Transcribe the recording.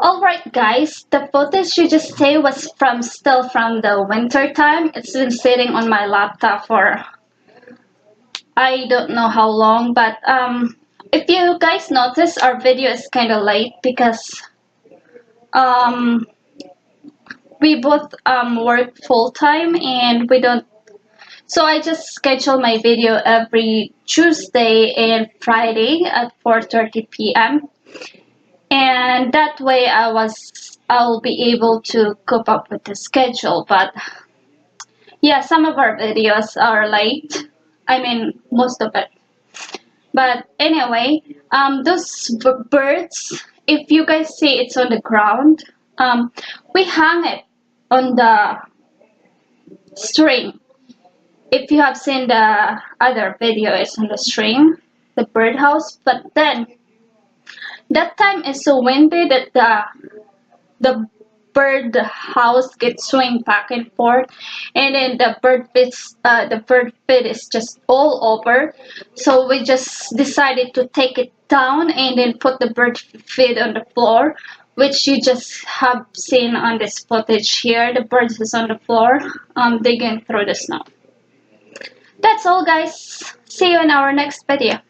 Alright guys, the footage you just see was still from the winter time. It's been sitting on my laptop for I don't know how long, but if you guys notice, our video is kind of late because um we both work full time and we don't, so I just schedule my video every Tuesday and Friday at 4:30 p.m. and that way I'll be able to cope up with the schedule. But yeah, some of our videos are late. I mean, most of it. But anyway, those birds, if you guys see it's on the ground, we hang it on the string. If you have seen the other video, it's on the string, the birdhouse. But then that time is so windy that the bird house gets swing back and forth, and then the bird feed is just all over. So we just decided to take it down and then put the bird feed on the floor, which you just have seen on this footage here. The birds is on the floor digging through the snow. That's all guys, see you in our next video.